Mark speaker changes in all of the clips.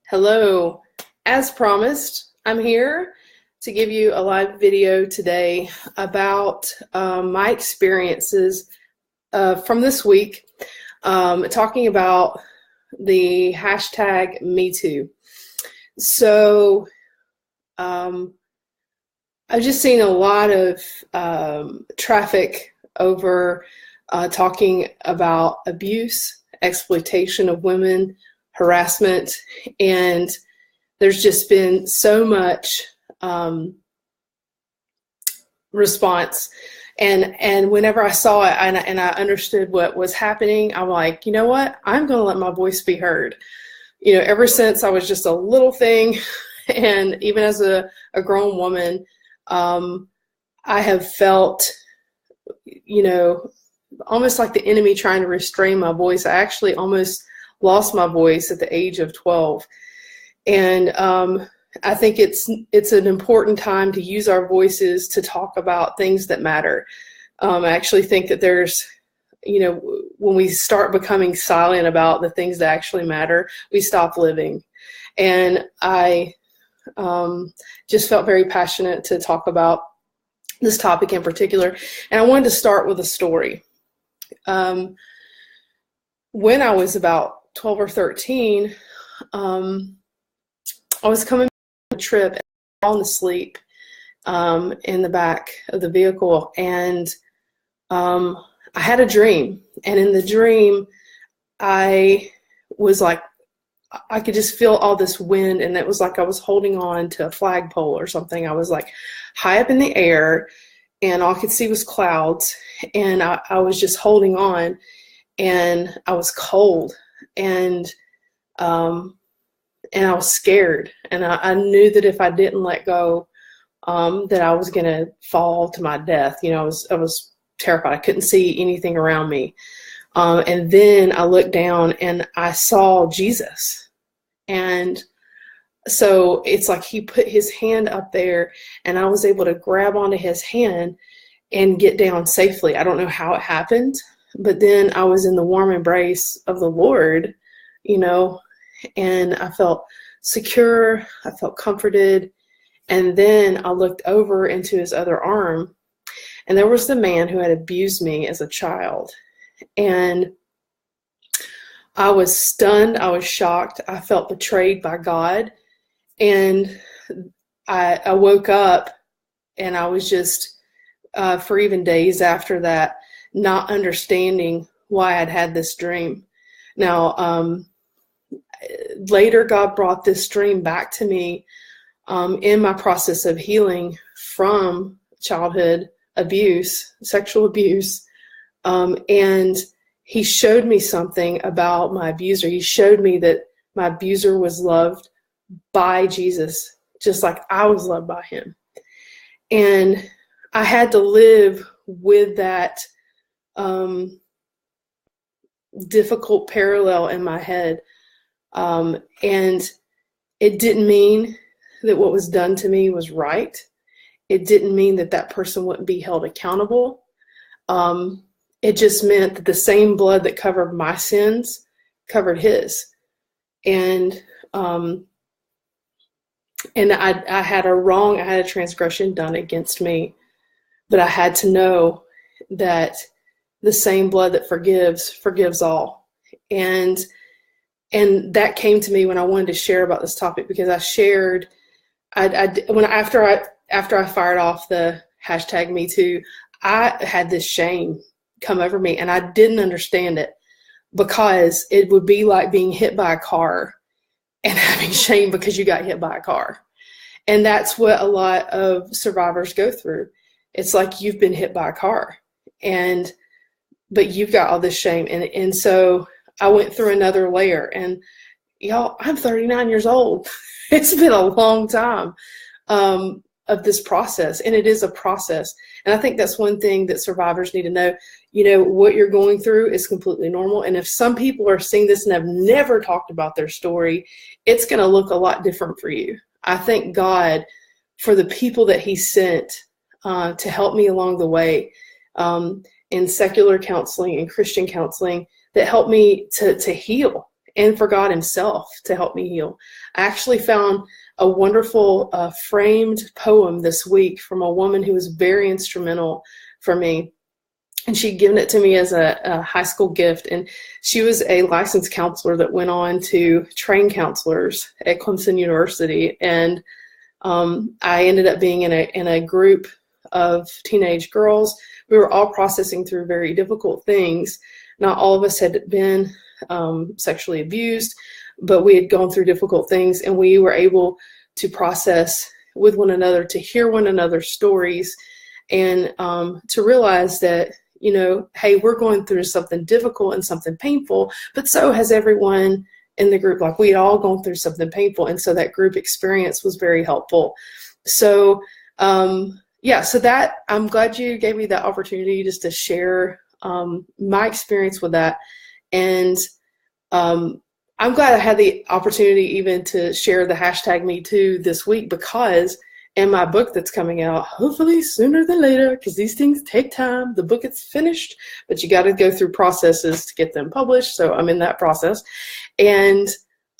Speaker 1: Hello. As promised, I'm here to give you a live video today about my experiences from this week, talking about the hashtag #MeToo. So I've just seen a lot of traffic over talking about abuse, exploitation of women, harassment, and there's just been so much response. And whenever I saw it and I understood what was happening, I'm like, you know what? I'm going to let my voice be heard. You know, ever since I was just a little thing, and even as a grown woman, I have felt, you know, almost like the enemy trying to restrain my voice. I actually almost lost my voice at the age of 12. And I think it's an important time to use our voices to talk about things that matter. I actually think that there's, you know, when we start becoming silent about the things that actually matter, we stop living. And I just felt very passionate to talk about this topic in particular. And I wanted to start with a story. When I was about 12 or 13, I was coming on a trip and falling asleep in the back of the vehicle, and I had a dream. And in the dream, I was like, I could just feel all this wind, and it was like I was holding on to a flagpole or something. I was like high up in the air, and all I could see was clouds, and I was just holding on, and I was cold, and I was scared, and I knew that if I didn't let go, that I was gonna fall to my death. You know, I was terrified. I couldn't see anything around me. And then I looked down and I saw Jesus. And so it's like he put his hand up there, and I was able to grab onto his hand and get down safely. I don't know how it happened, but then I was in the warm embrace of the Lord, you know, and I felt secure, I felt comforted. And then I looked over into his other arm, and there was the man who had abused me as a child. And I was stunned, I was shocked, I felt betrayed by God. And I woke up, and I was just, for even days after that, not understanding why I'd had this dream. Now, later God brought this dream back to me in my process of healing from childhood abuse, sexual abuse, and he showed me something about my abuser. He showed me that my abuser was loved by Jesus, just like I was loved by him. And I had to live with that difficult parallel in my head. And it didn't mean that what was done to me was right. It didn't mean that that person wouldn't be held accountable. It just meant that the same blood that covered my sins covered his. And I had a transgression done against me, but I had to know that the same blood that forgives all. And that came to me when I wanted to share about this topic, because I shared, after I fired off the hashtag #MeToo, I had this shame come over me, and I didn't understand it, because it would be like being hit by a car and having shame because you got hit by a car. And that's what a lot of survivors go through. It's like you've been hit by a car, but you've got all this shame. And so I went through another layer, and y'all, I'm 39 years old. It's been a long time of this process, and it is a process. And I think that's one thing that survivors need to know. You know, what you're going through is completely normal. And if some people are seeing this and have never talked about their story, it's going to look a lot different for you. I thank God for the people that he sent to help me along the way in secular counseling and Christian counseling that helped me to heal and for God himself to help me heal. I actually found a wonderful framed poem this week from a woman who was very instrumental for me. And she'd given it to me as a high school gift. And she was a licensed counselor that went on to train counselors at Clemson University. And I ended up being in a group of teenage girls. We were all processing through very difficult things. Not all of us had been sexually abused, but we had gone through difficult things, and we were able to process with one another, to hear one another's stories, and to realize that, you know, hey, we're going through something difficult and something painful, but so has everyone in the group. Like, we had all gone through something painful, and so that group experience was very helpful. So yeah, so that, I'm glad you gave me that opportunity just to share my experience with that. And I'm glad I had the opportunity even to share the hashtag #MeToo this week, because in my book that's coming out, hopefully sooner than later, because these things take time. The book is finished, but you got to go through processes to get them published. So I'm in that process. And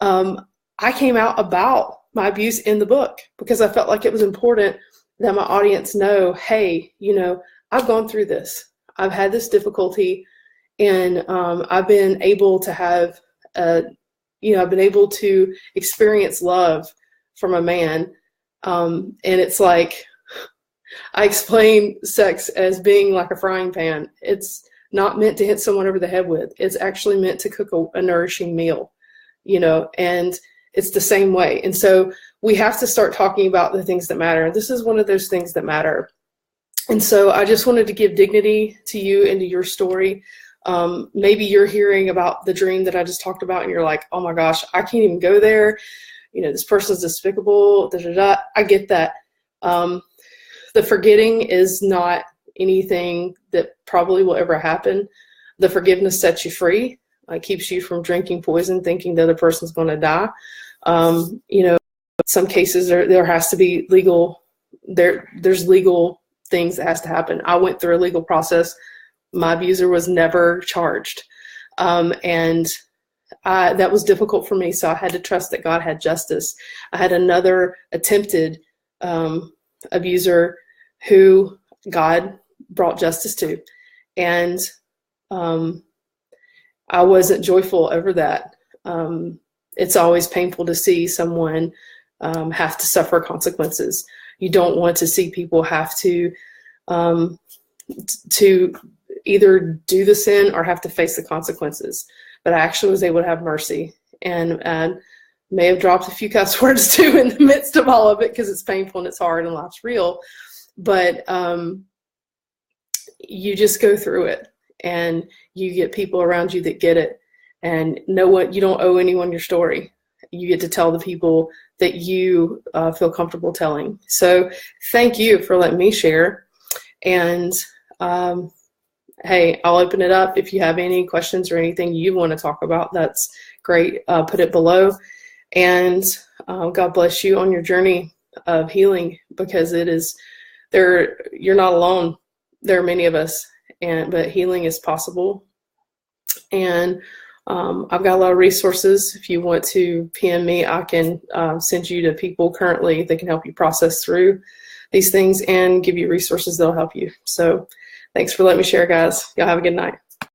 Speaker 1: I came out about my abuse in the book because I felt like it was important that my audience know, hey, you know, I've gone through this. I've had this difficulty, and I've been able to have, I've been able to experience love from a man. And it's like, I explain sex as being like a frying pan. It's not meant to hit someone over the head with. It's actually meant to cook a nourishing meal, you know, and it's the same way. And so we have to start talking about the things that matter. This is one of those things that matter. And so I just wanted to give dignity to you and to your story. Maybe you're hearing about the dream that I just talked about, and you're like, oh my gosh, I can't even go there. You know, this person's despicable, da, da, da. I get that. The forgetting is not anything that probably will ever happen. The forgiveness sets you free. It keeps you from drinking poison, thinking the other person's going to die. You know, in some cases there has to be legal, there's legal things that has to happen. I went through a legal process. My abuser was never charged. And that was difficult for me. So I had to trust that God had justice. I had another attempted abuser who God brought justice to. And I wasn't joyful over that. It's always painful to see someone have to suffer consequences. You don't want to see people have to either do the sin or have to face the consequences. But I actually was able to have mercy, and may have dropped a few cuss words too in the midst of all of it, because it's painful and it's hard and life's real. But you just go through it, and you get people around you that get it, and know what, you don't owe anyone your story. You get to tell the people that you feel comfortable telling. So thank you for letting me share. And hey, I'll open it up. If you have any questions or anything you want to talk about, that's great. Put it below. And God bless you on your journey of healing, because it is there. You're not alone. There are many of us, but healing is possible. And I've got a lot of resources. If you want to PM me, I can send you to people currently that can help you process through these things and give you resources that'll help you. So thanks for letting me share, guys. Y'all have a good night.